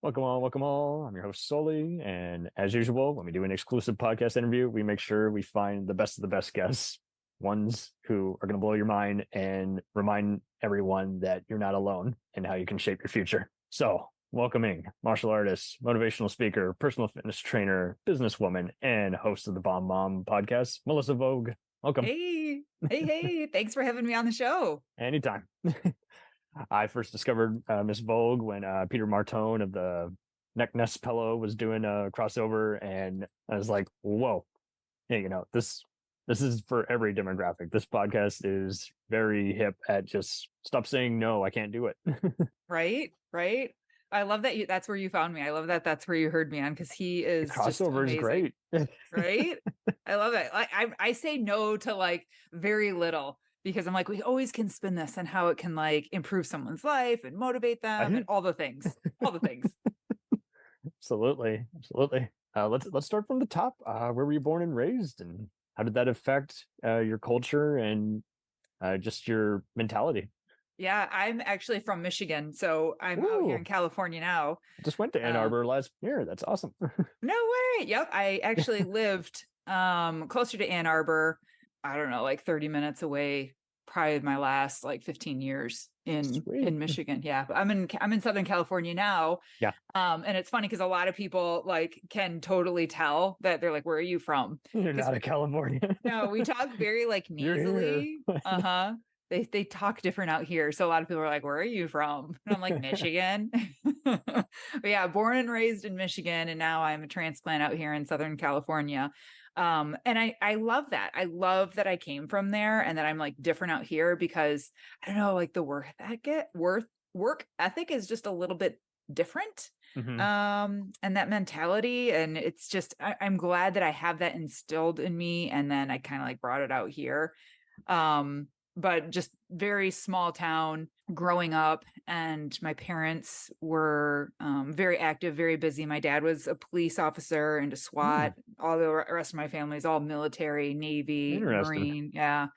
Welcome all, welcome all. I'm your host, Soli. And as usual, when we do an exclusive podcast interview, we make sure we find the best of the best guests, ones who are going to blow your mind and remind everyone that you're not alone and how you can shape your future. So, welcoming martial artist, motivational speaker, personal fitness trainer, businesswoman, and host of the Bomb Mom podcast, Melissa Vogue. Welcome. Hey. Thanks for having me on the show. Anytime. I first discovered Miss Vogue when Peter Martone of the Neck Nest Pillow was doing a crossover, and I was like, "Whoa, hey, this is for every demographic. This podcast is very hip at just stop saying no, I can't do it." Right. I love that that's where you found me. I love that that's where you heard me on, because he is the crossover is great, right? I love it. I say no to like very little, because I'm like, we always can spin this and how it can like improve someone's life and motivate them and all the things. Absolutely. Let's start from the top. Where were you born and raised, and how did that affect your culture and just your mentality? Yeah, I'm actually from Michigan, so I'm out here in California now. I just went to Ann Arbor last year. That's awesome. No way. Yep, I actually lived closer to Ann Arbor. I don't know, like 30 minutes away, probably my last like 15 years in Michigan. Yeah. I'm in Southern California now. Yeah. And it's funny because a lot of people like can totally tell that they're like, where are you from? You're not a California. No, we talk very like nasally. Uh-huh. They talk different out here. So a lot of people are like, where are you from? And I'm like, Michigan. But yeah, born and raised in Michigan. And now I'm a transplant out here in Southern California. And I love that. I love that I came from there and that I'm like different out here, because I don't know, like the work ethic is just a little bit different. Mm-hmm. And that mentality. And it's just, I'm glad that I have that instilled in me. And then I kind of like brought it out here. But just very small town growing up, and my parents were very active, very busy. My dad was a police officer and a SWAT. All the rest of my family is all military, Navy, Marine. Yeah.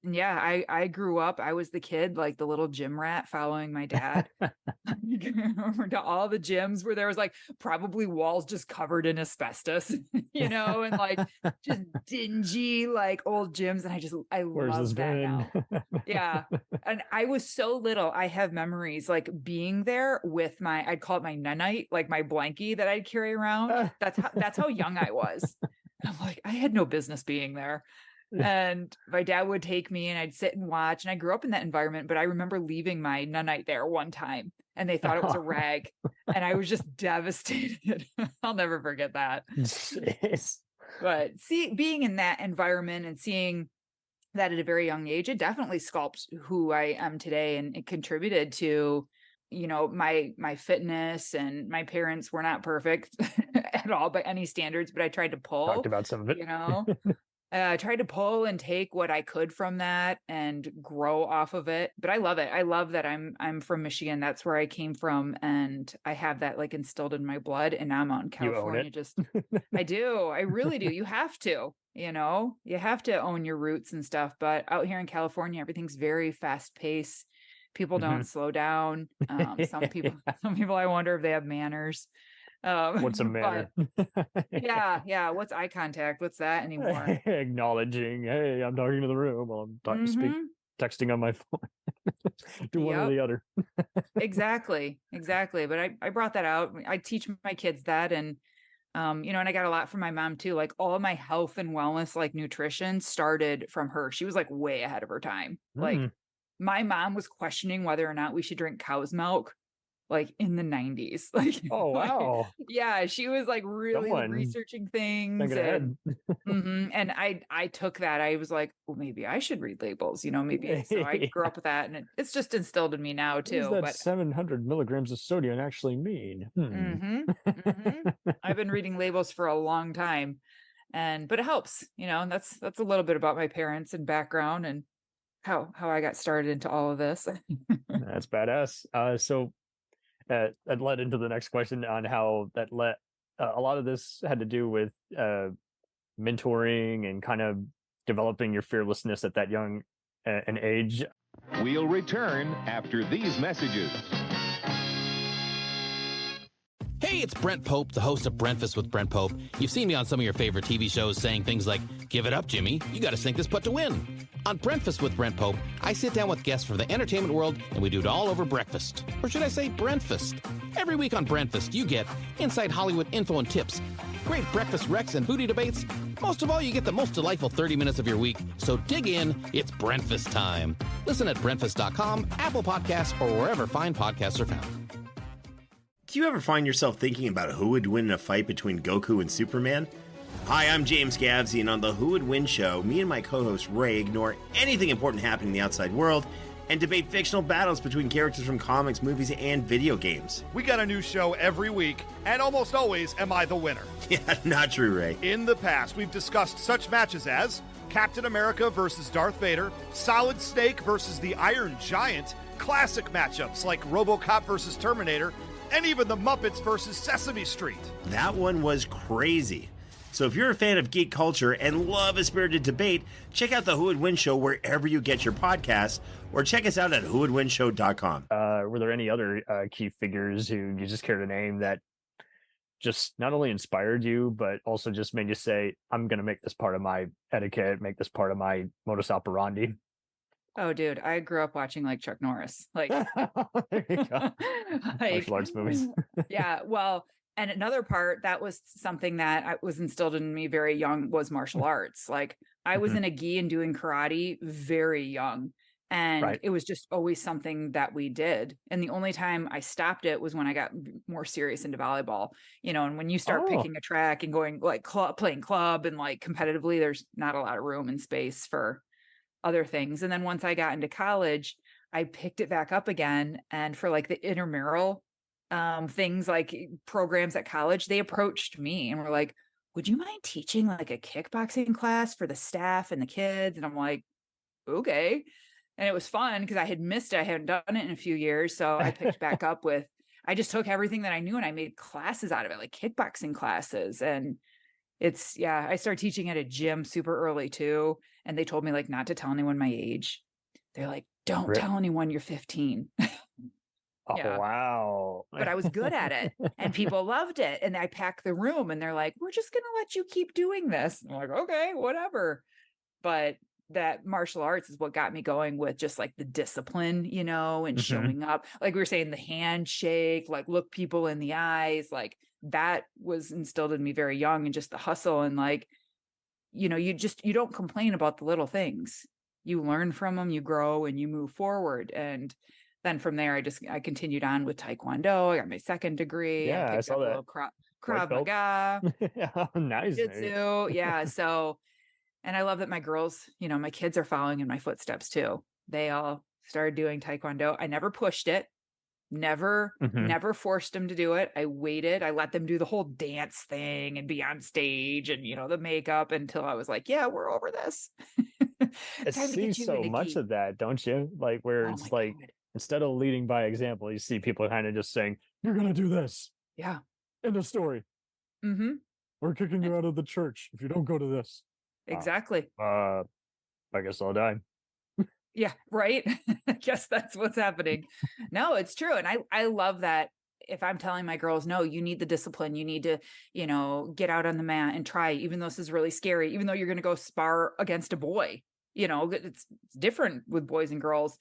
And yeah, I grew up, I was the kid, like the little gym rat following my dad to all the gyms where there was like probably walls just covered in asbestos, and like just dingy, like old gyms. And I love that now. Yeah. And I was so little. I have memories like being there with I'd call it my nunite, like my blankie that I'd carry around. That's how young I was. And I'm like, I had no business being there. And my dad would take me and I'd sit and watch, and I grew up in that environment. But I remember leaving my nunite there one time and they thought it was a rag, and I was just devastated. I'll never forget that. Jeez. But being in that environment and seeing that at a very young age, it definitely sculpts who I am today, and it contributed to my fitness. And my parents were not perfect at all by any standards, but I tried to pull. Talked about some of it. I tried to pull and take what I could from that and grow off of it. But I love it. I love that I'm from Michigan. That's where I came from. And I have that like instilled in my blood. And now I'm out in California. I do. I really do. You have to, you have to own your roots and stuff. But out here in California, everything's very fast paced. People don't slow down. Some people, I wonder if they have manners. What's a manner? Yeah. What's eye contact? What's that anymore? Acknowledging, hey, I'm talking to the room while I'm texting on my phone. Do one or the other. Exactly. But I brought that out. I teach my kids that, and and I got a lot from my mom too. Like all of my health and wellness, like nutrition, started from her. She was like way ahead of her time. Like my mom was questioning whether or not we should drink cow's milk, like in the 90s. Like, oh wow. Like, yeah, she was like really researching things. And I took that. I was like, well, maybe I should read labels, maybe. So I grew up with that, and it's just instilled in me now too. What does that 700 milligrams of sodium actually mean? I've been reading labels for a long time, but it helps, and that's a little bit about my parents and background and how I got started into all of this. That's badass. So that led into the next question on how that a lot of this had to do with mentoring and kind of developing your fearlessness at that young an age. We'll return after these messages. Hey, it's Brent Pope, the host of Breakfast with Brent Pope. You've seen me on some of your favorite TV shows saying things like, "Give it up, Jimmy. You got to sink this putt to win." On Breakfast with Brent Pope, I sit down with guests from the entertainment world, and we do it all over breakfast. Or should I say Brentfast? Every week on Brentfast, you get inside Hollywood info and tips, great breakfast recs and foodie debates. Most of all, you get the most delightful 30 minutes of your week. So dig in. It's Brentfast time. Listen at Brentfast.com, Apple Podcasts, or wherever fine podcasts are found. Do you ever find yourself thinking about who would win in a fight between Goku and Superman? Hi, I'm James Gavsey, and on the Who Would Win show, me and my co-host Ray ignore anything important happening in the outside world and debate fictional battles between characters from comics, movies, and video games. We got a new show every week, and almost always am I the winner. Yeah, not true, Ray. In the past, we've discussed such matches as Captain America versus Darth Vader, Solid Snake versus the Iron Giant, classic matchups like RoboCop versus Terminator, and even the Muppets versus Sesame Street. That one was crazy. So if you're a fan of geek culture and love a spirited debate, check out the Who Would Win show wherever you get your podcasts, or check us out at whowouldwinshow.com. Were there any other key figures who you just care to name that just not only inspired you, but also just made you say, I'm going to make this part of my etiquette, make this part of my modus operandi? Oh, dude, I grew up watching like Chuck Norris, like, There you go. like Martial arts movies. yeah. Well, and another part that was something that was instilled in me very young was martial arts. Like I was in a gi and doing karate very young. And it was just always something that we did. And the only time I stopped it was when I got more serious into volleyball, and when you start picking a track and going like playing club and like competitively, there's not a lot of room and space for other things. And then once I got into college, I picked it back up again. And for like the intramural things like programs at college, they approached me and were like, would you mind teaching like a kickboxing class for the staff and the kids? And I'm like, okay. And it was fun because I had missed it. I hadn't done it in a few years. So I picked back up I just took everything that I knew and I made classes out of it, like kickboxing classes. And I started teaching at a gym super early too. And they told me like not to tell anyone my age. They're like, don't tell anyone you're 15. Oh, wow. But I was good at it and people loved it. And I packed the room and they're like, we're just going to let you keep doing this. And I'm like, okay, whatever. But that martial arts is what got me going with just like the discipline, and showing up. Like we were saying, the handshake, like look people in the eyes, like that was instilled in me very young, and just the hustle and like, you don't complain about the little things. You learn from them, you grow and you move forward. And then from there, I continued on with Taekwondo. I got my second degree. Yeah, I saw that. Krav Maga. Yeah, nice. Jiu-jitsu. Yeah. So, and I love that my girls, my kids are following in my footsteps too. They all started doing Taekwondo. I never pushed it. Never forced them to do it. I waited. I let them do the whole dance thing and be on stage and, the makeup until I was like, yeah, we're over this. I see so much of that, don't you? Like where it's like, instead of leading by example, you see people kind of just saying, you're going to do this. Yeah. End of story. We're kicking you out of the church if you don't go to this. Exactly. I guess I'll die. Yeah, right. I guess that's what's happening. No, it's true. And I love that if I'm telling my girls, no, you need the discipline, you need to, get out on the mat and try, even though this is really scary, even though you're going to go spar against a boy, it's different with boys and girls.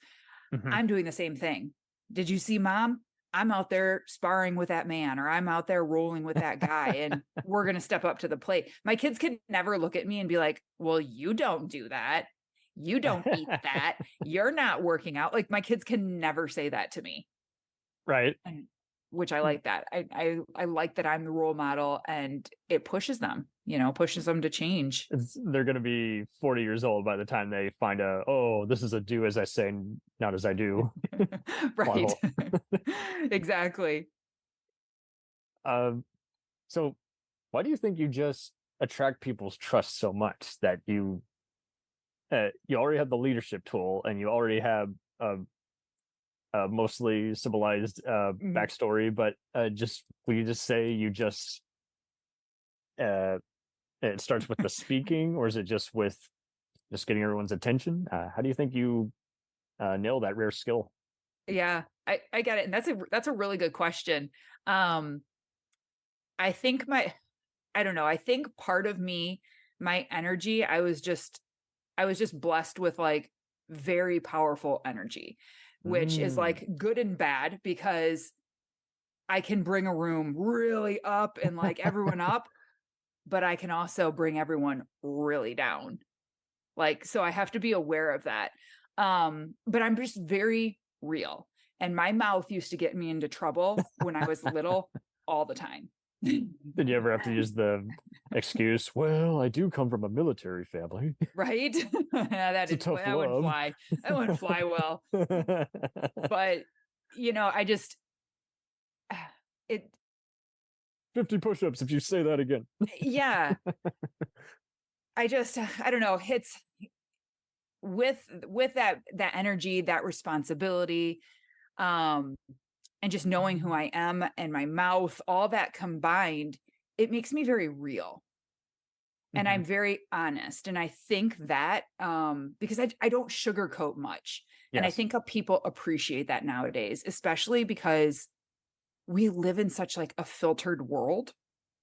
I'm doing the same thing. Did you see mom? I'm out there sparring with that man, or I'm out there rolling with that guy, and we're going to step up to the plate. My kids can never look at me and be like, well, you don't do that. You don't eat that. You're not working out. Like my kids can never say that to me. Right. Which I like that. I like that I'm the role model, and it pushes them, pushes them to change. They're going to be 40 years old by the time they find this is a do as I say, not as I do. Right. Exactly. So why do you think you just attract people's trust so much that you already have the leadership tool and you already have mostly civilized backstory, but will you just say you just it starts with the speaking, or is it just with just getting everyone's attention? How do you think you nail that rare skill? Yeah, I get it. And that's a really good question. I think I don't know. I think part of me, my energy, I was just blessed with like very powerful energy, which is like good and bad because I can bring a room really up and like everyone up, but I can also bring everyone really down. Like, so I have to be aware of that. But I'm just very real. And my mouth used to get me into trouble when I was little all the time. Did you ever have to use the excuse, well, I do come from a military family? Right? It's a tough that wouldn't love. fly. That wouldn't fly well. But, you know, I just, it, 50 push-ups if you say that again. yeah. I don't know. It's with that energy, that responsibility, and just knowing who I am and my mouth, all that combined, it makes me very real. And I'm very honest. And I think that because I don't sugarcoat much. Yes. And I think people appreciate that nowadays, especially because we live in such like a filtered world.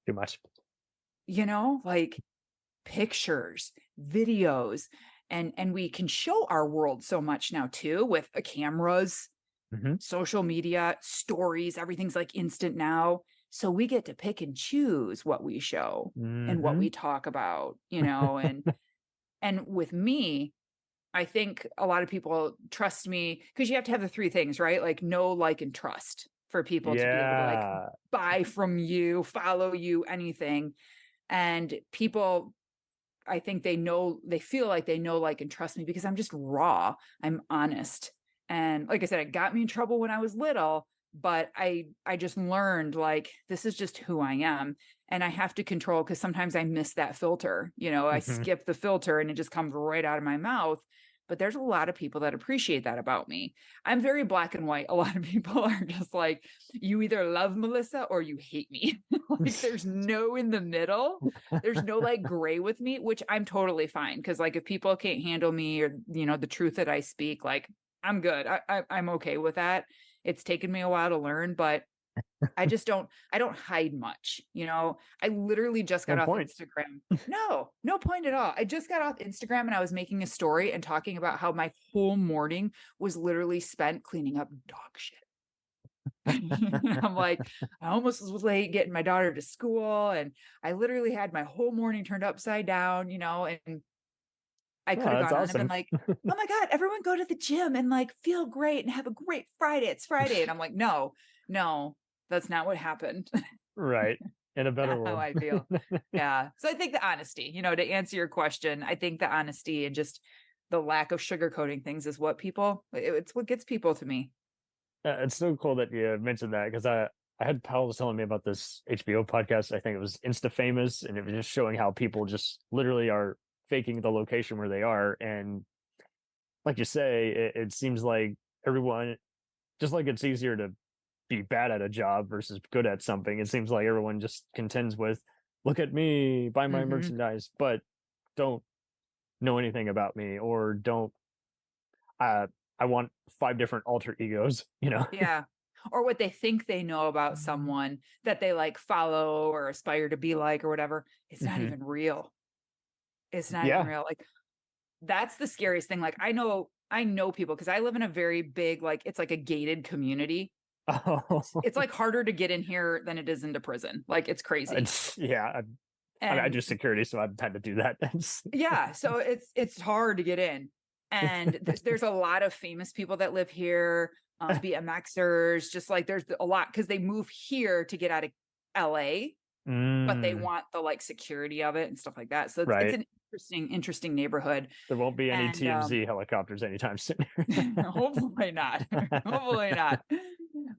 Too much. You know, like pictures, videos, and we can show our world so much now too with cameras, social media, stories, everything's like instant now. So we get to pick and choose what we show and what we talk about, you know, and with me, I think a lot of people trust me because you have to have the three things, right? Like know, like, and trust for people to be able to like buy from you, follow you, anything. And people, I think they feel like they know, like, and trust me because I'm just raw. I'm honest. And like I said, it got me in trouble when I was little, but I just learned like, this is just who I am. And I have to control because sometimes I miss that filter, you know, I skip the filter and it just comes right out of my mouth. But there's a lot of people that appreciate that about me. I'm very black and white. A lot of people are just like, you either love Melissa or you hate me. Like there's no in the middle. There's no like gray with me, which I'm totally fine. Cause like if people can't handle me or, you know, the truth that I speak, like I'm good. I'm okay with that. It's taken me a while to learn, but I don't hide much. You know, I literally just got off Instagram. No point at all. I just got off Instagram and I was making a story and talking about how my whole morning was literally spent cleaning up dog shit. I'm like, I almost was late getting my daughter to school and I literally had my whole morning turned upside down, you know, and I could have gone on and been like, oh my God, everyone go to the gym and like feel great and have a great Friday. It's Friday. And I'm like, no, that's not what happened. Right. In a better world. How I feel. Yeah. So I think the honesty, you know, to answer your question, I think the honesty and just the lack of sugarcoating things is what it's what gets people to me. It's so cool that you mentioned that because I had pals telling me about this HBO podcast. I think it was Insta Famous, and it was just showing how people just literally are faking the location where they are. And like you say, it seems like everyone, just like it's easier to be bad at a job versus good at something, it seems like everyone just contends with, look at me, buy my merchandise, but don't know anything about me, or don't I want 5 different alter egos, you know? Yeah. Or what they think they know about someone that they like follow or aspire to be like or whatever. It's not even real. It's not even real. Like that's the scariest thing. Like I know people because I live in a very big, like it's like a gated community. It's like harder to get in here than it is into prison. Like it's crazy. I do security, so I've had to do that. Yeah. So it's hard to get in. And there's a lot of famous people that live here, BMXers, just like there's a lot because they move here to get out of LA, but they want the like security of it and stuff like that. So it's an interesting neighborhood. There won't be any TMZ helicopters anytime soon. Hopefully not. Hopefully not.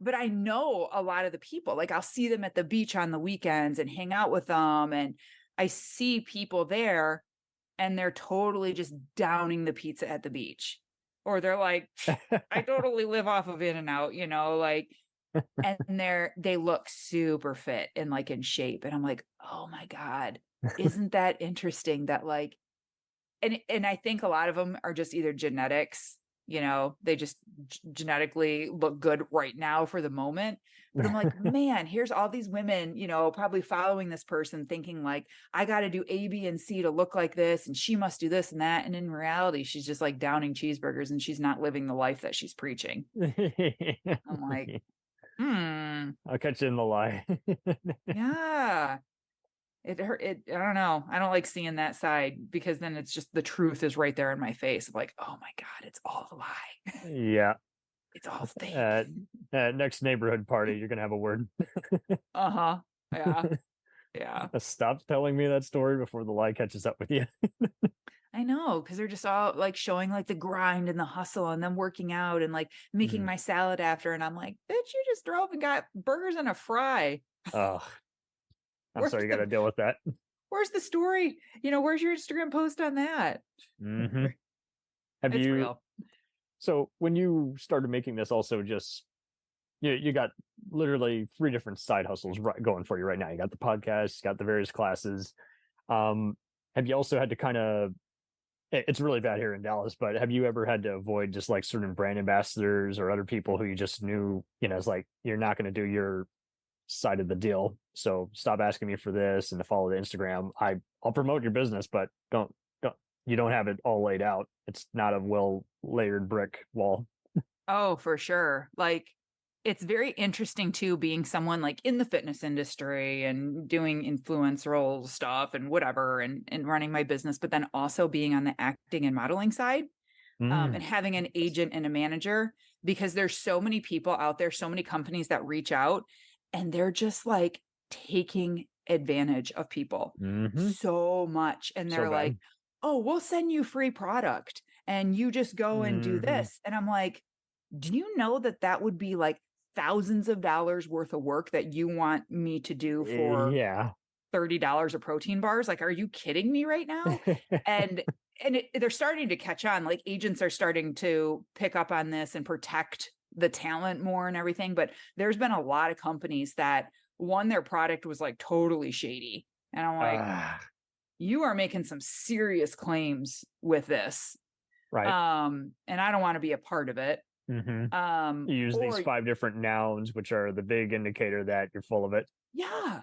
But I know a lot of the people, like I'll see them at the beach on the weekends and hang out with them. And I see people there and they're totally just downing the pizza at the beach. Or they're like, I totally live off of In-N-Out, you know, like, and they look super fit and like in shape. And I'm like, oh my God, isn't that interesting that like, and I think a lot of them are just either genetics they just genetically look good right now for the moment. But I'm like, man, here's all these women, probably following this person thinking like, I got to do A, B, and C to look like this. And she must do this and that. And in reality, she's just like downing cheeseburgers and she's not living the life that she's preaching. I'm like, I'll catch you in the lie. yeah. It hurt. I don't know. I don't like seeing that side because then it's just the truth is right there in my face. I'm like, oh my God, it's all a lie. Yeah. It's all fake. Next neighborhood party, you're going to have a word. Uh-huh. Yeah. Yeah. Stop telling me that story before the lie catches up with you. I know, because they're just all like showing like the grind and the hustle and them working out and like making my salad after. And I'm like, bitch, you just drove and got burgers and a fry. Oh, I'm sorry you got to deal with that. Where's the story? Where's your Instagram post on that? Mm-hmm. Have it's you? Real. So when you started making this, also just you got literally 3 different side hustles going for you right now. You got the podcast, you got the various classes. Have you also had to kind of? It's really bad here in Dallas, but have you ever had to avoid just like certain brand ambassadors or other people who you just knew, it's like you're not going to do your side of the deal, so stop asking me for this and to follow the Instagram. I'll promote your business, but you don't have it all laid out. It's not a well layered brick wall. Oh, for sure. Like it's very interesting too, being someone like in the fitness industry and doing influencer stuff and whatever, and running my business, but then also being on the acting and modeling side, and having an agent and a manager, because there's so many people out there, so many companies that reach out and they're just like taking advantage of people so much. And they're like, oh, we'll send you free product and you just go and do this. And I'm like, do you know that would be like thousands of dollars worth of work that you want me to do for $30 of protein bars? Like, are you kidding me right now? and they're starting to catch on. Like agents are starting to pick up on this and protect the talent more and everything. But there's been a lot of companies that their product was like totally shady. And I'm like, you are making some serious claims with this. Right. And I don't want to be a part of it. You use these 5 different nouns, which are the big indicator that you're full of it. Yeah.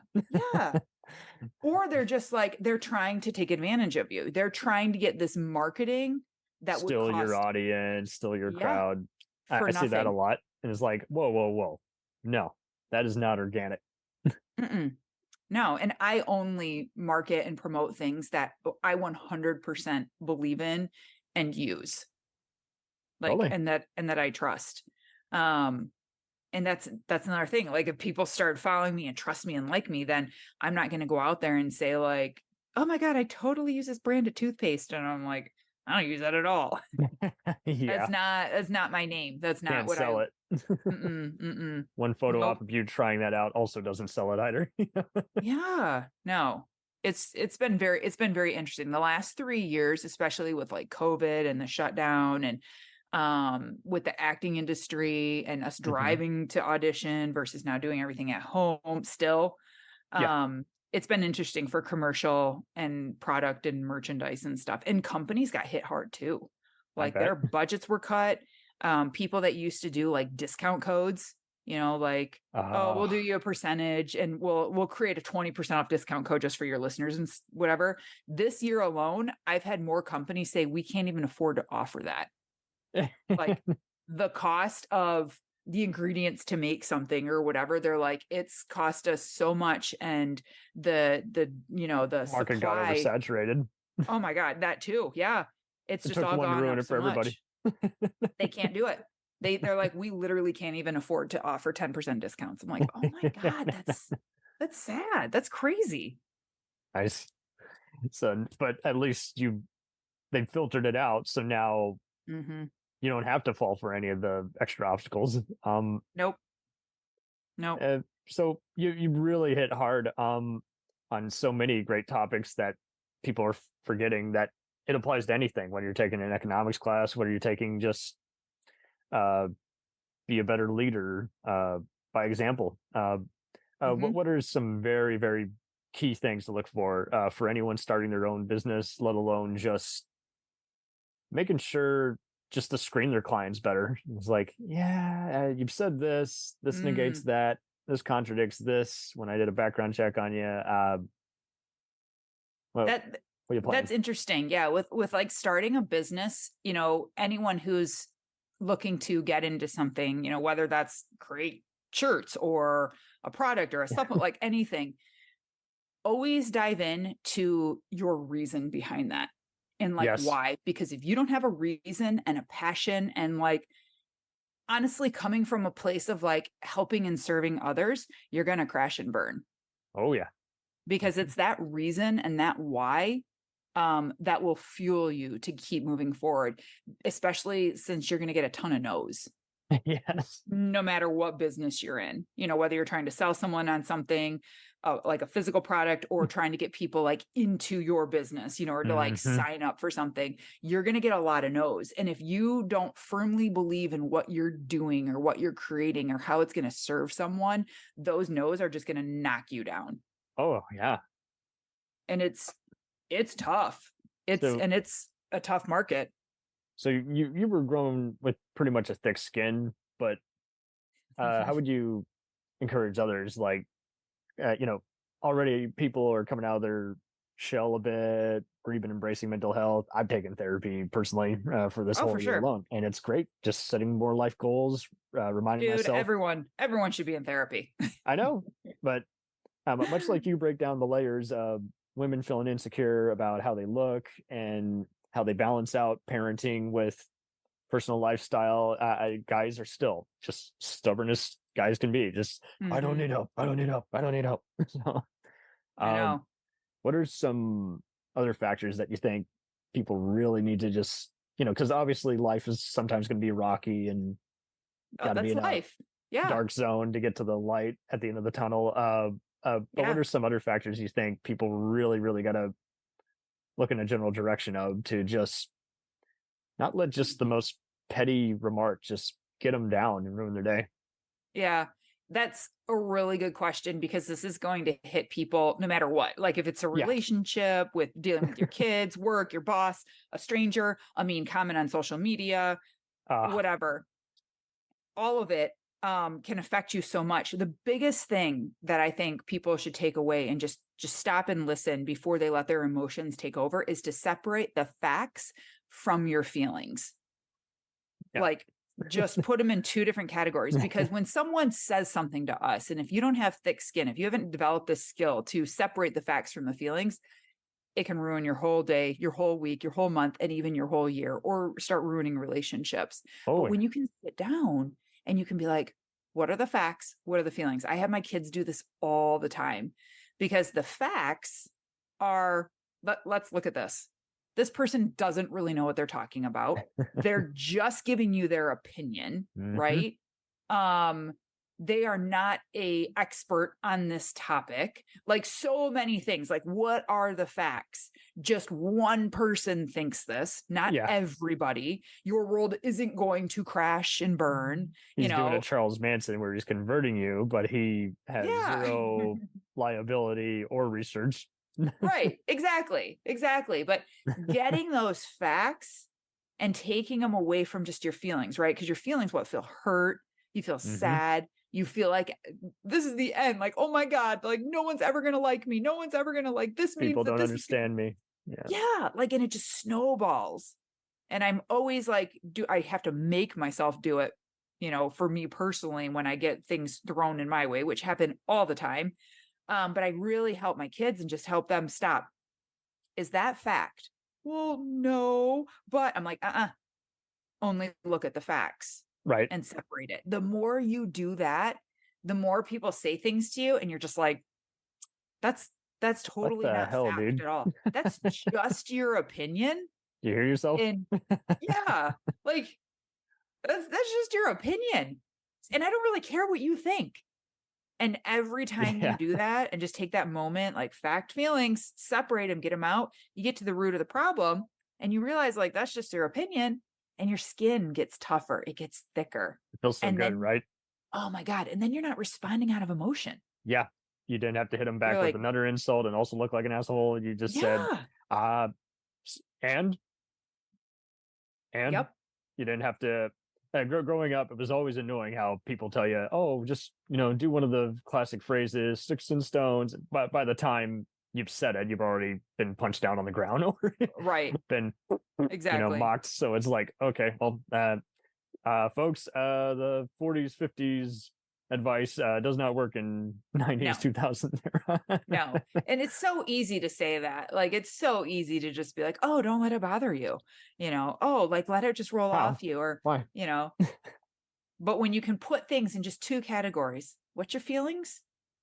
Or they're just like, they're trying to take advantage of you. They're trying to get this marketing that still would cost your audience, still your crowd. I see that a lot. And it's like, whoa. No, that is not organic. No. And I only market and promote things that I 100% believe in and use. Like, totally. and that I trust. And that's another thing. Like if people start following me and trust me and like me, then I'm not going to go out there and say like, oh my God, I totally use this brand of toothpaste. And I'm like, I don't use that at all. That's not my name. That's not what sell I it. One photo op of you trying that out also doesn't sell it either. Yeah, no. It's been very interesting. The last 3 years, especially with like COVID and the shutdown and with the acting industry and us driving to audition versus now doing everything at home still. It's been interesting for commercial and product and merchandise and stuff. And companies got hit hard too. Like their budgets were cut. People that used to do like discount codes, like, oh, we'll do you a percentage and we'll create a 20% off discount code just for your listeners and whatever. This year alone, I've had more companies say we can't even afford to offer that. Like the cost of the ingredients to make something or whatever, they're like, it's cost us so much. And the market got oversaturated. Oh my God, that too. Yeah. It's just all gone up so much. They can't do it. They're like, we literally can't even afford to offer 10% discounts. I'm like, oh my God, that's sad. That's crazy. Nice. So, but at least they filtered it out. So now you don't have to fall for any of the extra obstacles. Nope. So you really hit hard on so many great topics that people are forgetting that it applies to anything. When you're taking an economics class, whether you're taking just be a better leader by example. What are some very, very key things to look for anyone starting their own business, let alone just making sure just to screen their clients better. It's like, yeah, you've said this negates that, this contradicts this when I did a background check on you. That's interesting. Yeah. With like starting a business, anyone who's looking to get into something, whether that's create shirts or a product or a supplement, like anything, always dive in to your reason behind that. And like, why? Because if you don't have a reason and a passion and like, honestly, coming from a place of like helping and serving others, you're going to crash and burn. Oh yeah. Because it's that reason and that why that will fuel you to keep moving forward, especially since you're going to get a ton of no's. Yes. No matter what business you're in, whether you're trying to sell someone on something like a physical product or trying to get people like into your business, or to like sign up for something, you're going to get a lot of no's. And if you don't firmly believe in what you're doing or what you're creating or how it's going to serve someone, those no's are just going to knock you down. Oh yeah. And it's tough. It's a tough market. So you were grown with pretty much a thick skin, but how would you encourage others? Like, already people are coming out of their shell a bit, or even embracing mental health. I've taken therapy personally for this whole year alone, and it's great. Just setting more life goals, reminding myself. Everyone should be in therapy. I know, but much like you break down the layers of women feeling insecure about how they look and how they balance out parenting with personal lifestyle, guys are still just stubborn as guys can be. Just I don't need help. I don't need help. I don't need help. So, I know. What are some other factors that you think people really need to just, because obviously life is sometimes going to be rocky and gotta be in life. A dark zone to get to the light at the end of the tunnel. But what are some other factors you think people really, really got to look in a general direction of to just not let just the most petty remark just get them down and ruin their day? Yeah, that's a really good question, because this is going to hit people no matter what. Like if it's a relationship with dealing with your kids, work, your boss, a stranger, comment on social media, whatever, all of it can affect you so much. The biggest thing that I think people should take away and just stop and listen before they let their emotions take over is to separate the facts from your feelings. Yeah. Like just put them in two different categories, because when someone says something to us, and if you don't have thick skin, if you haven't developed this skill to separate the facts from the feelings, it can ruin your whole day, your whole week, your whole month, and even your whole year, or start ruining relationships. But when you can sit down and you can be like, what are the facts? What are the feelings? I have my kids do this all the time, because the facts are, let's look at this. This person doesn't really know what they're talking about. They're just giving you their opinion, right? They are not an expert on this topic. Like so many things, like what are the facts? Just one person thinks this, not everybody. Your world isn't going to crash and burn. He's doing a Charles Manson where he's converting you, but he has zero liability or research. Right. Exactly. But getting those facts and taking them away from just your feelings, right? Because your feelings, feel hurt. You feel sad. You feel like this is the end. Like, oh my God, like no one's ever going to like me. No one's ever going to like this. People don't understand me. Yeah. Like, and it just snowballs. And I'm always like, I have to make myself do it, for me personally, when I get things thrown in my way, which happen all the time. But I really help my kids and just help them stop. Is that fact? Well, no, but I'm like, only look at the facts. Right. And separate it. The more you do that, the more people say things to you, and you're just like, that's totally not fact at all. That's just your opinion. You hear yourself? And like that's just your opinion. And I don't really care what you think. And every time you do that and just take that moment, like fact, feelings, separate them, get them out, you get to the root of the problem, and you realize like that's just their opinion. And your skin gets tougher. It gets thicker. It feels so good, right? Oh my God. And then you're not responding out of emotion. Yeah. You didn't have to hit them back with another insult and also look like an asshole. You just said, and? Yep. You didn't have to. Growing up, it was always annoying how people tell you, "Oh, just do one of the classic phrases, sticks and stones." But by the time you've said it, you've already been punched down on the ground or Right. been Exactly. mocked. So it's like, okay, well, folks, the 40s, 50s advice does not work in 90s, 2000s. No. And it's so easy to say that. Like, it's so easy to just be like, oh, don't let it bother you. Oh, like let it just roll off you, or, why? But when you can put things in just two categories, what's your feelings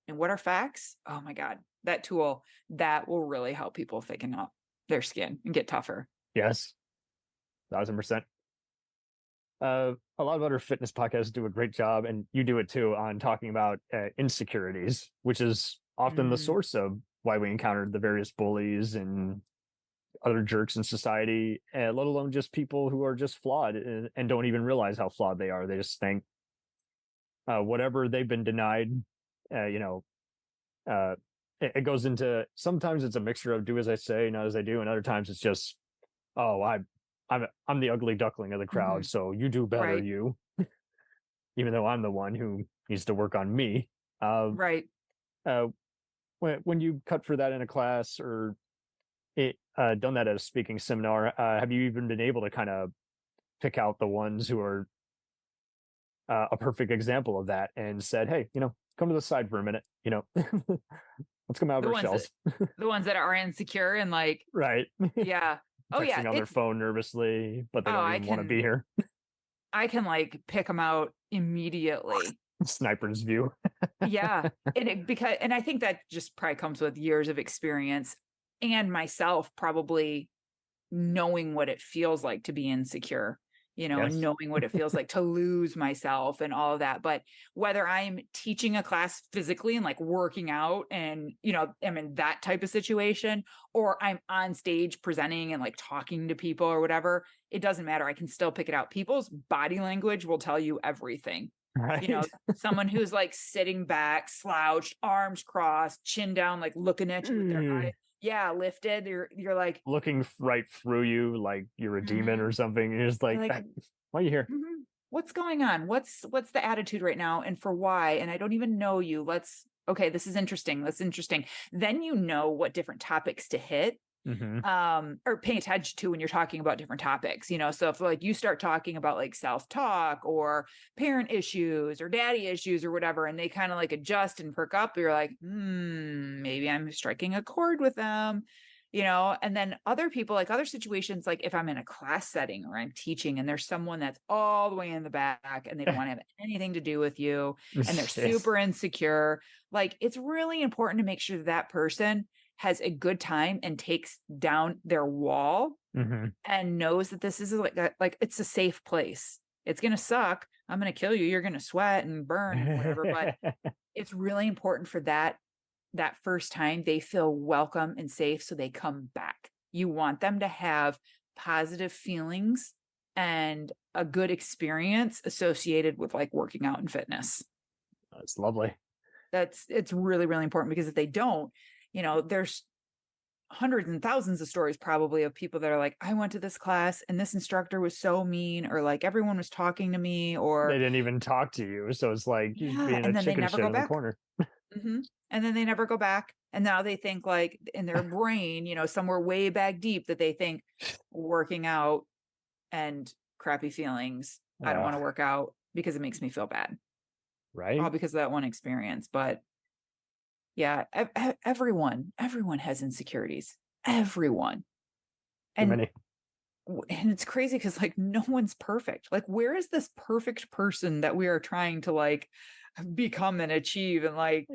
and what are facts? Oh my God, that tool, that will really help people thicken up their skin and get tougher. Yes. 1000%. A lot of other fitness podcasts do a great job, and you do it too, on talking about insecurities, which is often the source of why we encountered the various bullies and other jerks in society, let alone just people who are just flawed and don't even realize how flawed they are. They just think whatever they've been denied, it goes into, sometimes it's a mixture of do as I say, not as I do, and other times it's just, oh, I'm the ugly duckling of the crowd, so you do better, Right. you. Even though I'm the one who needs to work on me. Right. When you cut for that in a class or done that at a speaking seminar, have you even been able to kind of pick out the ones who are a perfect example of that and said, hey, come to the side for a minute, let's come out of our shells. The ones that are insecure and like, right. Yeah. Oh yeah. Texting on their phone nervously, but they don't even want to be here. I can like pick them out immediately. Sniper's view. Yeah. And I think that just probably comes with years of experience and myself probably knowing what it feels like to be insecure, and knowing what it feels like to lose myself and all of that. But whether I'm teaching a class physically and like working out and, I'm in that type of situation, or I'm on stage presenting and like talking to people or whatever, it doesn't matter. I can still pick it out. People's body language will tell you everything. Right. Someone who's like sitting back, slouched, arms crossed, chin down, like looking at you with their eye. Yeah, lifted. You're like looking right through you, like you're a demon or something. You're just like, why are you here? What's going on? What's the attitude right now, and for why? And I don't even know you. Okay, this is interesting. That's interesting. Then what different topics to hit. Or pay attention to when you're talking about different topics, so if like you start talking about like self-talk or parent issues or daddy issues or whatever, and they kind of like adjust and perk up, you're like, maybe I'm striking a chord with them, and then other people, like other situations, like if I'm in a class setting or I'm teaching and there's someone that's all the way in the back and they don't want to have anything to do with you and they're super insecure, like it's really important to make sure that person has a good time and takes down their wall and knows that this is like it's a safe place. It's going to suck. I'm going to kill you. You're going to sweat and burn and whatever. But it's really important for that first time they feel welcome and safe. So they come back. You want them to have positive feelings and a good experience associated with like working out and fitness. That's lovely. It's really, really important, because if they don't, there's hundreds and thousands of stories probably of people that are like, I went to this class and this instructor was so mean, or like everyone was talking to me, or they didn't even talk to you. So it's like being a chicken shit in the corner. And then they never go back. And now they think like in their brain, somewhere way back deep, that they think working out and crappy feelings. I don't want to work out because it makes me feel bad. Right. All because of that one experience. But yeah, everyone has insecurities. Everyone. And it's crazy because like no one's perfect. Like, where is this perfect person that we are trying to like become and achieve? And like,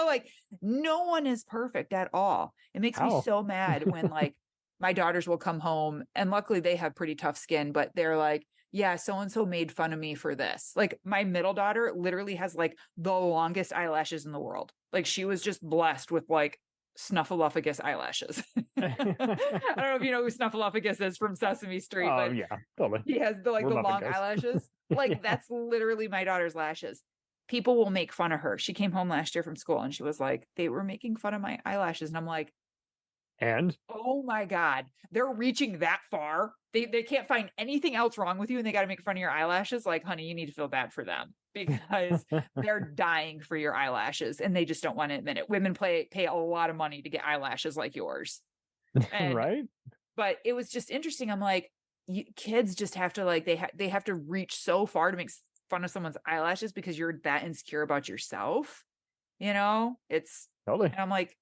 like no one is perfect at all. It makes me so mad when like my daughters will come home, and luckily they have pretty tough skin, but they're like, yeah, so-and-so made fun of me for this. Like my middle daughter literally has like the longest eyelashes in the world. Like she was just blessed with like snuffleupagus eyelashes. I don't know if you know who Snuffleupagus is from Sesame Street, but yeah, totally. He has the long eyelashes. Like that's literally my daughter's lashes. People will make fun of her. She came home last year from school and she was like, they were making fun of my eyelashes. And I'm like, And oh my God, they're reaching that far. They can't find anything else wrong with you, and they got to make fun of your eyelashes. Like, honey, you need to feel bad for them because they're dying for your eyelashes and they just don't want to admit it. Women pay a lot of money to get eyelashes like yours. And, right. but it was just interesting. I'm like, kids just have to like, they have to reach so far to make fun of someone's eyelashes because you're that insecure about yourself. It's Totally. and I'm like,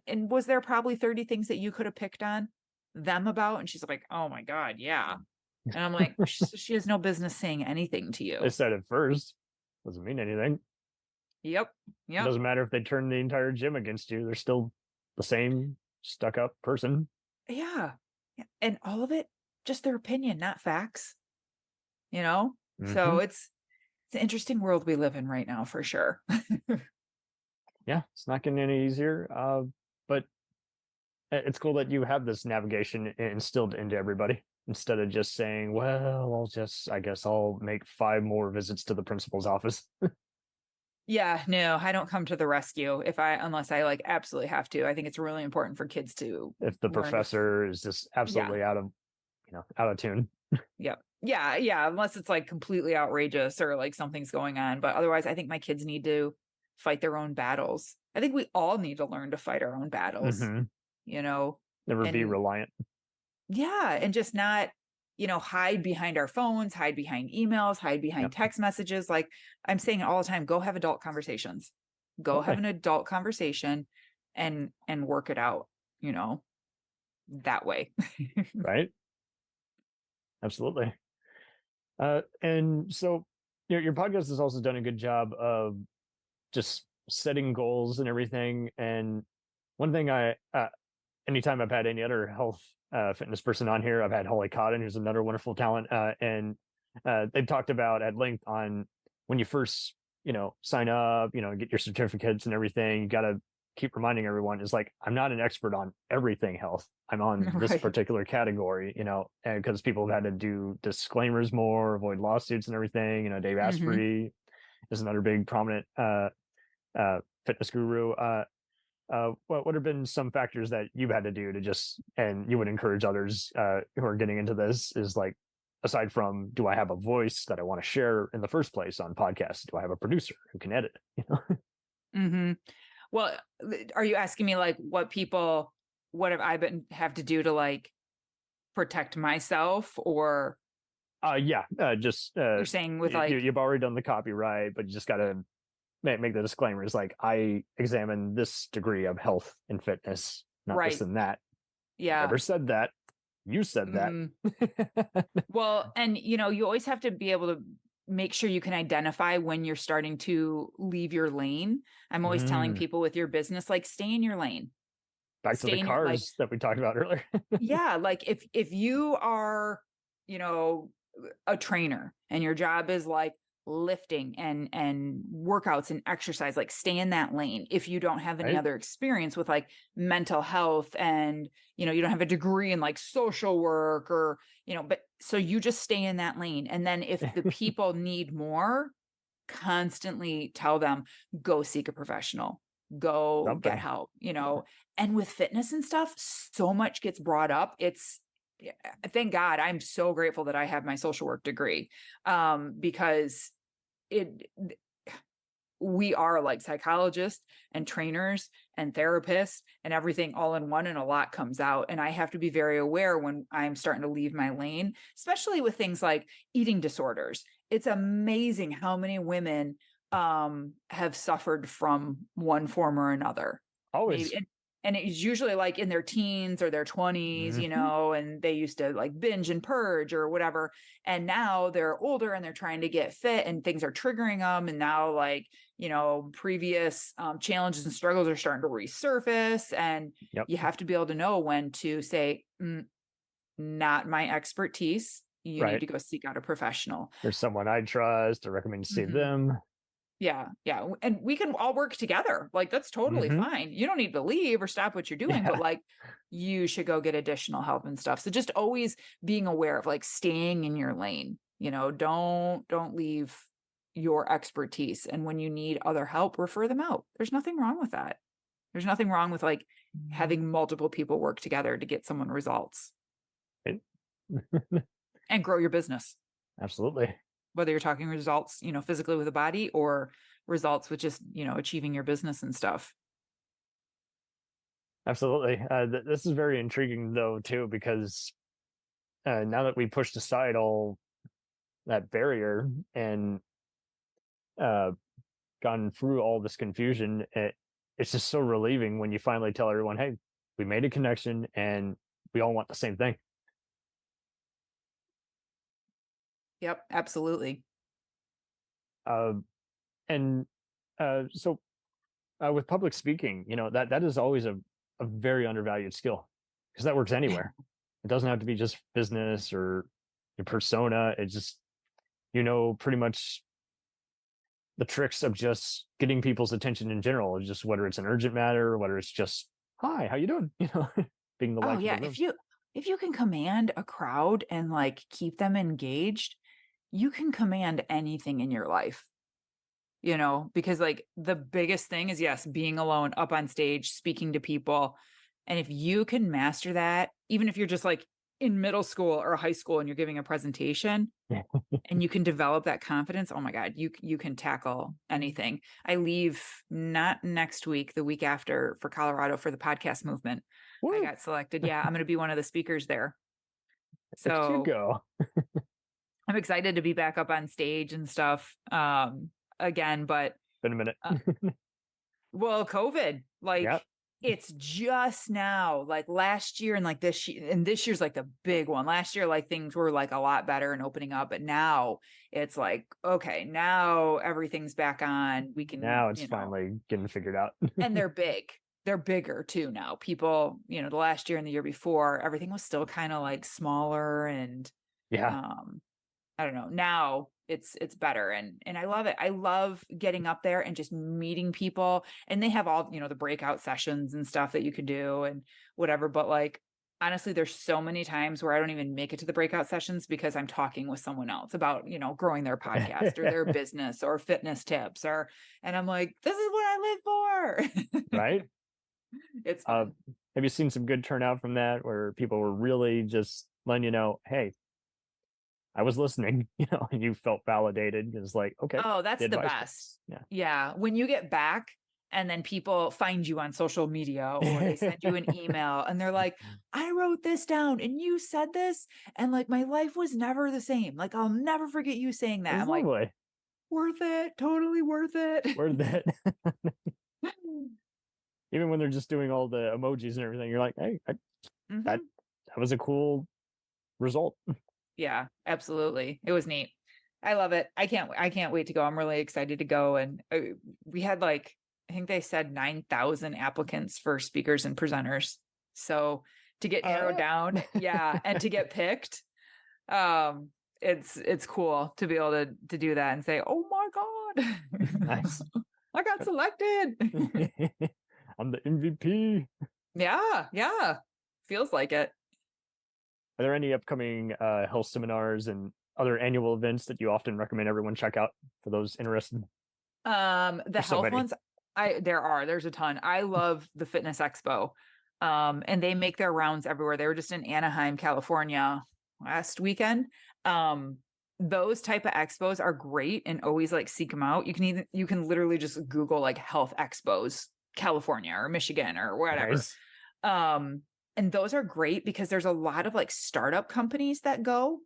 and was there probably 30 things that you could have picked on them about? And she's like, oh my God, yeah. And I'm like, she has no business saying anything to you. They said it first. Doesn't mean anything. Yep. It doesn't matter if they turn the entire gym against you. They're still the same stuck up person. Yeah. And all of it, just their opinion, not facts. So it's an interesting world we live in right now, for sure. Yeah, it's not getting any easier. But it's cool that you have this navigation instilled into everybody instead of just saying, well, I guess I'll make 5 more visits to the principal's office. Yeah, no, I don't come to the rescue unless I like absolutely have to. I think it's really important for kids to, if the professor is just absolutely out of tune. Yep. Yeah. Unless it's like completely outrageous or like something's going on. But otherwise, I think my kids need to fight their own battles. I think we all need to learn to fight our own battles, Never be reliant. Yeah. And just not, hide behind our phones, hide behind emails, hide behind text messages. Like I'm saying all the time, go have adult conversations, have an adult conversation and work it out, that way. Right. Absolutely. And so your podcast has also done a good job of just setting goals and everything. And one thing anytime I've had any other health fitness person on here, I've had Holly Cotton, who's another wonderful talent. And they've talked about at length on when you first, sign up, get your certificates and everything, you got to keep reminding everyone is like, I'm not an expert on everything health. I'm on this particular category, and because people have had to do disclaimers more, avoid lawsuits and everything. Dave Asprey is another big prominent fitness guru. What have been some factors that you've had to do to and you would encourage others who are getting into this is like, aside from, do I have a voice that I want to share in the first place on podcasts? Do I have a producer who can edit? Well, are you asking me like what have I have to do to like protect myself or? You're saying with like, you've already done the copyright, but you just got to make the disclaimers. Like I examine this degree of health and fitness, not this and that. Yeah. Never said that. You said that. Well, and you always have to be able to make sure you can identify when you're starting to leave your lane. I'm always telling people with your business, like stay in your lane. Back to the cars that we talked about earlier. Yeah. Like if you are, a trainer and your job is like lifting and workouts and exercise, like stay in that lane. If you don't have any other experience with like mental health and, you don't have a degree in like social work or, but so you just stay in that lane. And then if the people need more, constantly tell them, go seek a professional, go get help, and with fitness and stuff, so much gets brought up. Thank God, I'm so grateful that I have my social work degree, because we are like psychologists and trainers and therapists and everything all in one, and a lot comes out. And I have to be very aware when I'm starting to leave my lane, especially with things like eating disorders. It's amazing how many women have suffered from one form or another. Always. And it's usually like in their teens or their 20s, and they used to like binge and purge or whatever. And now they're older and they're trying to get fit and things are triggering them. And now like, previous challenges and struggles are starting to resurface. And you have to be able to know when to say, not my expertise. You need to go seek out a professional. There's someone I trust. I recommend to see them. Yeah. And we can all work together. Like, that's totally fine. You don't need to leave or stop what you're doing, but like, you should go get additional help and stuff. So just always being aware of like staying in your lane, don't leave your expertise. And when you need other help, refer them out. There's nothing wrong with that. There's nothing wrong with like having multiple people work together to get someone results and grow your business. Absolutely. Whether you're talking results, physically with the body or results with just, achieving your business and stuff. Absolutely. This is very intriguing though, too, because now that we pushed aside all that barrier and gone through all this confusion, it's just so relieving when you finally tell everyone, hey, we made a connection and we all want the same thing. Yep, absolutely. So with public speaking, that is always a very undervalued skill, because that works anywhere. It doesn't have to be just business or your persona. It's just, pretty much the tricks of just getting people's attention in general, just whether it's an urgent matter, whether it's just, hi, how you doing? Being the life of the room. If you can command a crowd and like keep them engaged, you can command anything in your life, because like the biggest thing is, yes, being alone up on stage, speaking to people. And if you can master that, even if you're just like in middle school or high school and you're giving a presentation and you can develop that confidence, oh my God, you can tackle anything. I leave not next week, the week after, for Colorado for the podcast movement. Woo. I got selected. Yeah, I'm going to be one of the speakers there. So you go. I'm excited to be back up on stage and stuff again, but been a minute. Well, COVID, like yep. It's just now, like last year and like this year, and this year's like the big one. Last year, like things were like a lot better and opening up, but now it's like, okay, now everything's back on. We can, now it's finally getting figured out. And they're big. They're bigger too now. People, the last year and the year before, everything was still kind of like smaller and I don't know. Now it's better. And I love it. I love getting up there and just meeting people, and they have all, the breakout sessions and stuff that you can do and whatever. But like, honestly, there's so many times where I don't even make it to the breakout sessions because I'm talking with someone else about, growing their podcast or their business or fitness tips and I'm like, this is what I live for. Right. It's have you seen some good turnout from that, where people were really just letting you know, hey, I was listening, and you felt validated? It's like, okay. Oh, that's the best. Yeah. When you get back and then people find you on social media or they send you an email and they're like, I wrote this down and you said this, and like my life was never the same. Like, I'll never forget you saying that. I'm like, worth it. Totally worth it. Worth it. Even when they're just doing all the emojis and everything, you're like, hey, that was a cool result. Yeah, absolutely. It was neat. I love it. I can't wait to go. I'm really excited to go. And we had I think they said 9,000 applicants for speakers and presenters. So to get narrowed down, and to get picked, it's cool to be able to do that and say, oh my God, nice. I got selected. I'm the MVP. Yeah. Feels like it. Are there any upcoming health seminars and other annual events that you often recommend everyone check out for those interested? The health ones, there's a ton. I love the Fitness Expo. And they make their rounds everywhere. They were just in Anaheim, California last weekend. Those type of expos are great, and always like seek them out. You can literally just Google like health expos, California or Michigan or whatever. Nice. And those are great because there's a lot of like startup companies that go.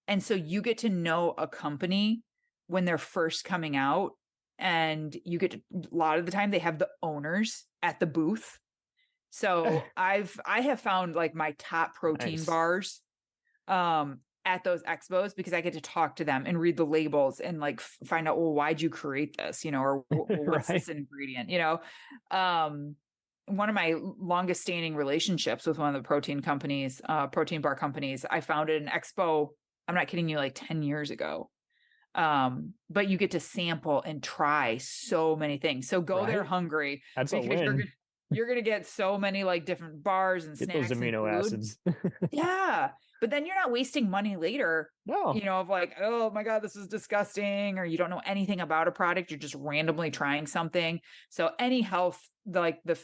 And so you get to know a company when they're first coming out, and you get to, a lot of the time they have the owners at the booth. So I have found like my top protein bars at those expos because I get to talk to them and read the labels and like find out, well, why'd you create this? Or what's this ingredient? One of my longest standing relationships with one of the protein companies, protein bar companies, I found at an expo, I'm not kidding you, like 10 years ago. But you get to sample and try so many things. So go there hungry. That's a win. you're going to get so many like different bars and Get snacks those amino and food. acids. Yeah. But then you're not wasting money later, No. of like, oh my God, this is disgusting. Or you don't know anything about a product. You're just randomly trying something. So any health, like the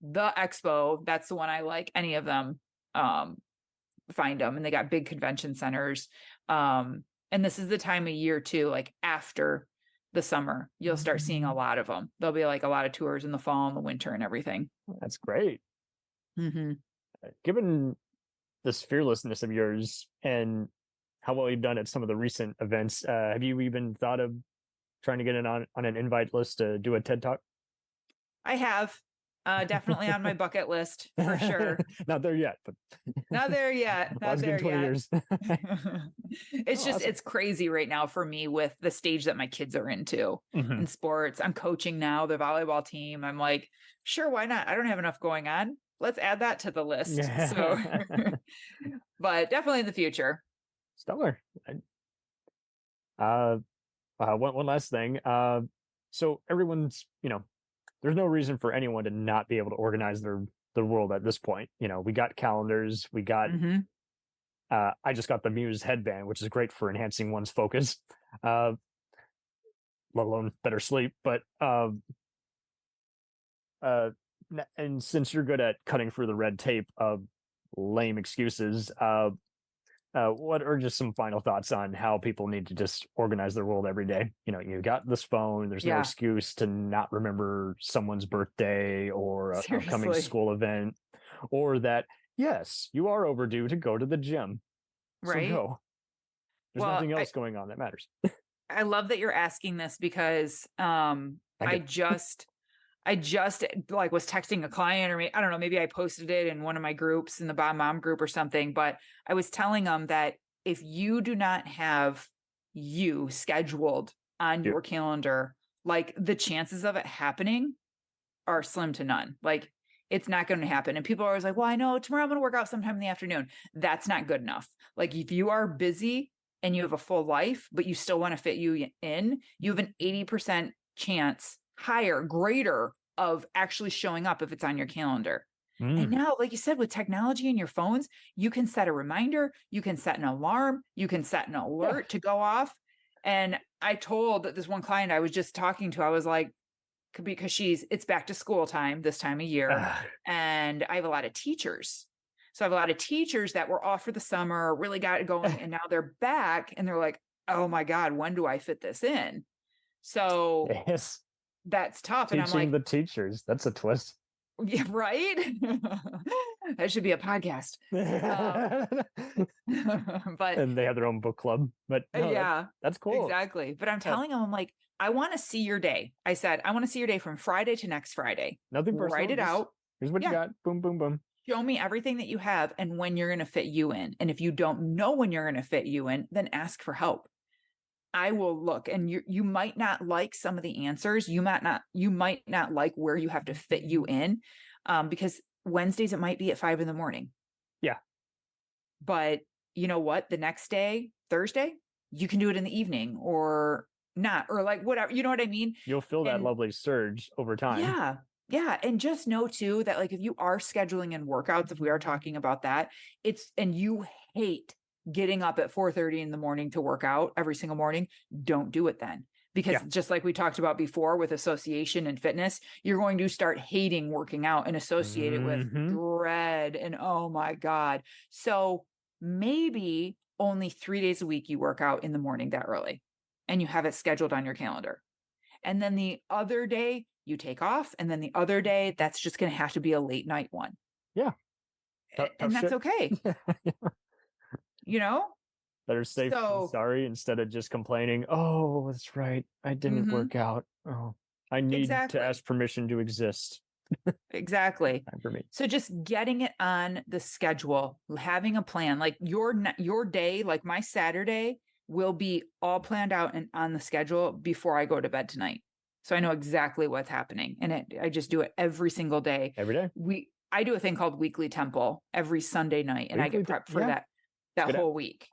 expo, that's the one I like. Any of them, find them. And they got big convention centers. And this is the time of year too, like after the summer, you'll start seeing a lot of them. There'll be like a lot of tours in the fall and the winter and everything. That's great. Mm-hmm. Given this fearlessness of yours and how well you've done at some of the recent events, have you even thought of trying to get on an invite list to do a TED Talk? I have. Definitely on my bucket list for sure. Not there yet, but not there yet. Not there 20 yet. years. It's just, awesome. It's crazy right now for me with the stage that my kids are into in sports. I'm coaching now the volleyball team. I'm like, sure, why not? I don't have enough going on. Let's add that to the list. Yeah. So, but definitely in the future. Stellar. One last thing. So everyone's, there's no reason for anyone to not be able to organize their world at this point. We got calendars, we got I just got the Muse headband, which is great for enhancing one's focus, let alone better sleep. But and since you're good at cutting through the red tape of lame excuses, what are just some final thoughts on how people need to just organize their world every day? You got this phone, there's no excuse to not remember someone's birthday or an upcoming school event, or that, yes, you are overdue to go to the gym. Right. So go. There's nothing else going on that matters. I love that you're asking this because I just like was texting a client, or I don't know, maybe I posted it in one of my groups in the Bomb Mom group or something, but I was telling them that if you do not have you scheduled on your calendar, like the chances of it happening are slim to none. Like it's not going to happen. And people are always like, well, I know tomorrow I'm going to work out sometime in the afternoon. That's not good enough. Like if you are busy and you have a full life, but you still want to fit you in, you have an 80% chance greater of actually showing up if it's on your calendar. And now, like you said, with technology and your phones, you can set a reminder, you can set an alarm, you can set an alert to go off. And I told this one client I was just talking to, I was like, because it's back to school time this time of year. And I have a lot of teachers. So I have a lot of teachers that were off for the summer, really got it going. And now they're back and they're like, oh my God, when do I fit this in? So that's tough. Teaching and I'm like, the teachers, that's a twist. Yeah, right. That should be a podcast. But and they have their own book club. But no, that's cool. Exactly. But I'm telling them, I'm like, I want to see your day. I said, I want to see your day from Friday to next Friday. Nothing personal. Write it out. Here's what you got. Boom, boom, boom. Show me everything that you have and when you're going to fit you in. And if you don't know when you're going to fit you in, then ask for help. I will look, and you might not like some of the answers. You might not like where you have to fit you in, because Wednesdays it might be at 5 a.m. Yeah. But you know what? The next day, Thursday, you can do it in the evening or not, or like whatever. You know what I mean? You'll feel that lovely surge over time. Yeah. Yeah. And just know too that like if you are scheduling in workouts, if we are talking about that, and you hate getting up at 4:30 in the morning to work out every single morning, don't do it then. Because just like we talked about before with association and fitness, you're going to start hating working out and associate it with dread and oh my God. So maybe only 3 days a week you work out in the morning that early and you have it scheduled on your calendar. And then the other day you take off, and then the other day that's just going to have to be a late night one. Yeah. And that's okay. Better safe than sorry, instead of just complaining, oh, that's right, I didn't work out. Oh, I need to ask permission to exist. Exactly. Time for me. So just getting it on the schedule, having a plan, like your day, like my Saturday will be all planned out and on the schedule before I go to bed tonight. So I know exactly what's happening. And I just do it every single day. Every day? I do a thing called Weekly Temple every Sunday night, and I get prepped for that whole week.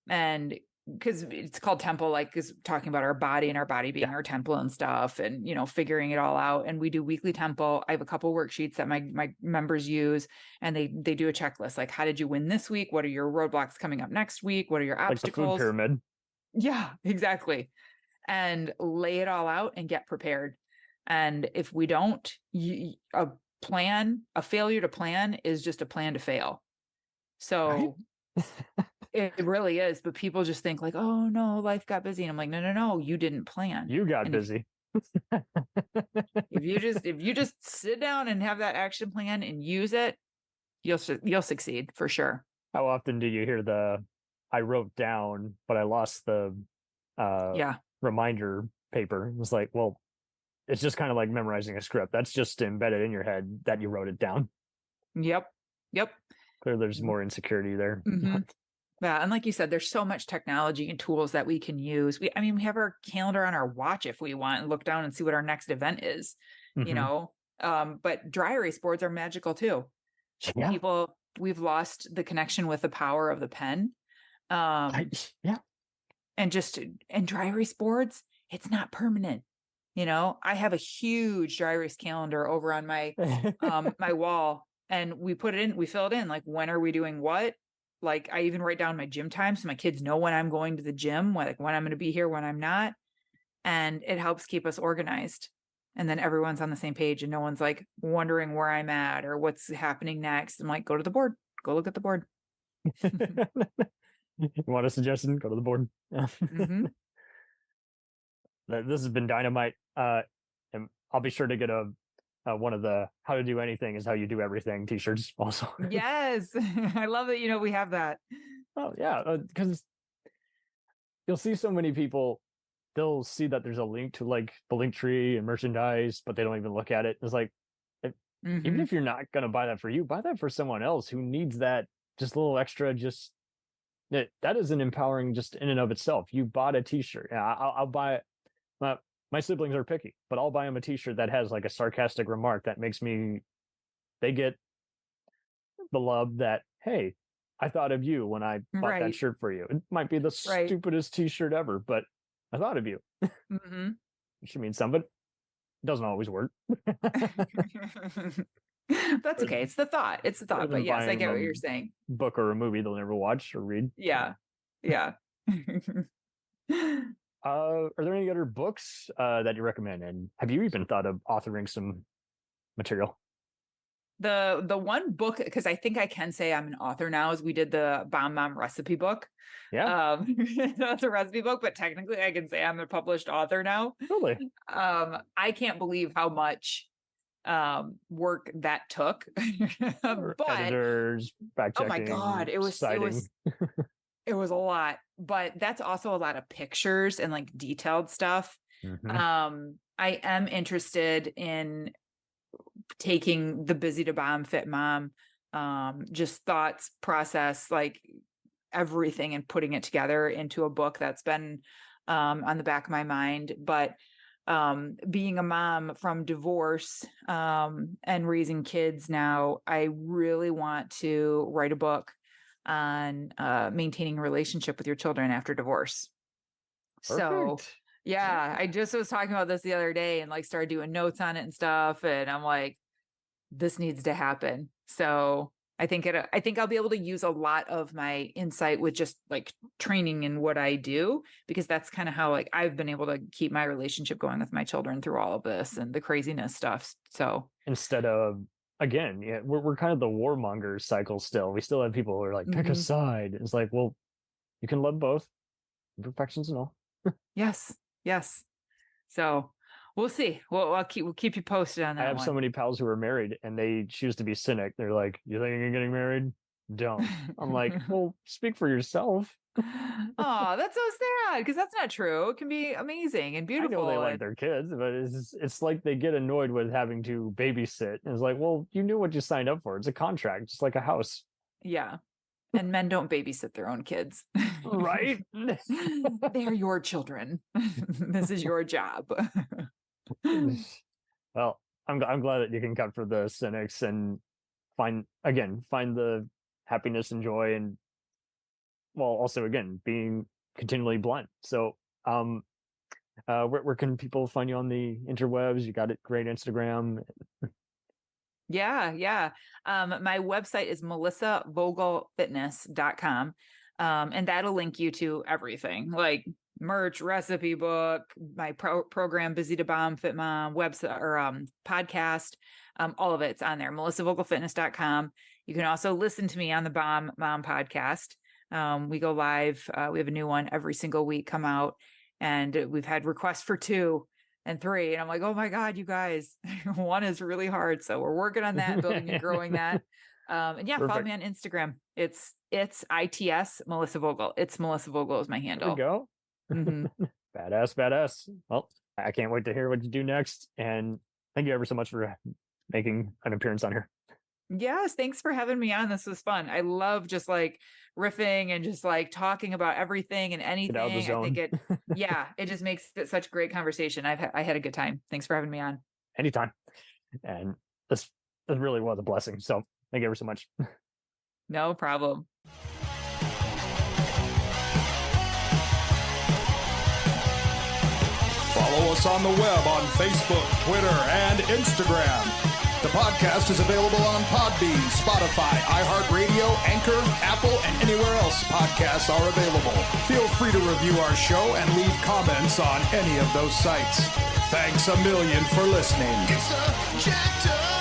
And because it's called temple, like is talking about our body and our body being our temple and stuff, and figuring it all out. And we do weekly temple. I have a couple worksheets that my members use, and they do a checklist, like, how did you win this week? What are your roadblocks coming up next week? What are your obstacles? Like the food pyramid. Yeah, exactly. And lay it all out and get prepared. And if we don't, a failure to plan is just a plan to fail. So it really is. But people just think like, oh no, life got busy. And I'm like, no, you didn't plan. You got busy. If you just sit down and have that action plan and use it, you'll succeed for sure. How often do you hear I wrote down, but I lost the reminder paper? It's like, well, it's just kind of like memorizing a script. That's just embedded in your head that you wrote it down. Yep. Clearly there's more insecurity there. Mm-hmm. Yeah. And like you said, there's so much technology and tools that we can use. We have our calendar on our watch if we want and look down and see what our next event is, but dry erase boards are magical too. Yeah. We've lost the connection with the power of the pen. And dry erase boards, it's not permanent. I have a huge dry erase calendar over on my my wall, and we fill it in, like, when are we doing what? Like, I even write down my gym time so my kids know when I'm going to the gym, when I'm going to be here, when I'm not. And it helps keep us organized. And then everyone's on the same page and no one's like wondering where I'm at or what's happening next. I'm like, go to the board, go look at the board. You want a suggestion? Go to the board. Mm-hmm. This has been dynamite. And I'll be sure to get one of the "How to Do Anything is How You Do Everything" t-shirts also. Yes. I love that. We have that. Oh yeah. Because you'll see so many people, they'll see that there's a link to like the link tree and merchandise, but they don't even look at it. It's like, even if you're not going to buy that for you, buy that for someone else who needs that just a little extra. Just that is an empowering just in and of itself. You bought a t-shirt. Yeah, I'll buy it. My siblings are picky, but I'll buy them a t-shirt that has like a sarcastic remark that makes they get the love that, hey, I thought of you when I bought that shirt for you. It might be the stupidest t-shirt ever, but I thought of you. Mm-hmm. It should mean something. It doesn't always work. That's okay. It's the thought. But yes, I get what you're saying. Book or a movie they'll never watch or read. Yeah. Are there any other books that you recommend? And have you even thought of authoring some material? The one book, because I think I can say I'm an author now, is we did the Bomb Mom recipe book. Yeah. That's a recipe book, but technically I can say I'm a published author now. Really? I can't believe how much work that took. But editors, fact checking. Oh my God, it was a lot, but that's also a lot of pictures and like detailed stuff. Mm-hmm. I am interested in taking the busy to bomb fit mom, just thoughts, process, like everything, and putting it together into a book that's been on the back of my mind. But being a mom from divorce and raising kids now, I really want to write a book on maintaining a relationship with your children after divorce. Perfect. So yeah, I just was talking about this the other day and like started doing notes on it and stuff, and I'm like, this needs to happen. So I think I'll be able to use a lot of my insight with just like training in what I do, because that's kind of how like I've been able to keep my relationship going with my children through all of this and the craziness stuff. So instead of, again, yeah, we're kind of the warmonger cycle still. We still have people who are like, pick a side. It's like, well, you can love both, imperfections and all. Yes. So we'll see. We'll keep you posted on that. I have so many pals who are married and they choose to be cynic. They're like, you think you're getting married? Don't. I'm like, well, speak for yourself. Oh, that's so sad, because that's not true. It can be amazing and beautiful. I know they like their kids, but it's like they get annoyed with having to babysit. And it's like, well, you knew what you signed up for. It's a contract, just like a house. Yeah. And men don't babysit their own kids. Right? They're your children. This is your job. Well, I'm glad that you can cut for the cynics and find the happiness and joy, and well, also again, being continually blunt. So where can people find you on the interwebs? You got it, great Instagram. Yeah. My website is melissavogelfitness.com. And that'll link you to everything, like merch, recipe book, my program, Busy to Bomb, Fit Mom, website or podcast. All of it's on there, melissavogelfitness.com. You can also listen to me on the Bomb Mom podcast. We go live. We have a new one every single week come out, and we've had requests for 2 and 3. And I'm like, oh my God, you guys, 1 is really hard. So we're working on that, building and growing that. And yeah, Perfect. follow me on Instagram. It's ITS Melissa Vogel. It's Melissa Vogel is my handle. There we go. Mm-hmm. Badass. Well, I can't wait to hear what you do next. And thank you ever so much for making an appearance on here. Yes, thanks for having me on. This was fun. I love just like riffing and just like talking about everything and anything. Get out of the zone. I think it just makes it such a great conversation. I had a good time. Thanks for having me on. Anytime. And this really was a blessing. So thank you ever so much. No problem. Follow us on the web on Facebook, Twitter, and Instagram. The podcast is available on Podbean, Spotify, iHeartRadio, Anchor, Apple, and anywhere else podcasts are available. Feel free to review our show and leave comments on any of those sites. Thanks a million for listening. It's a jacked up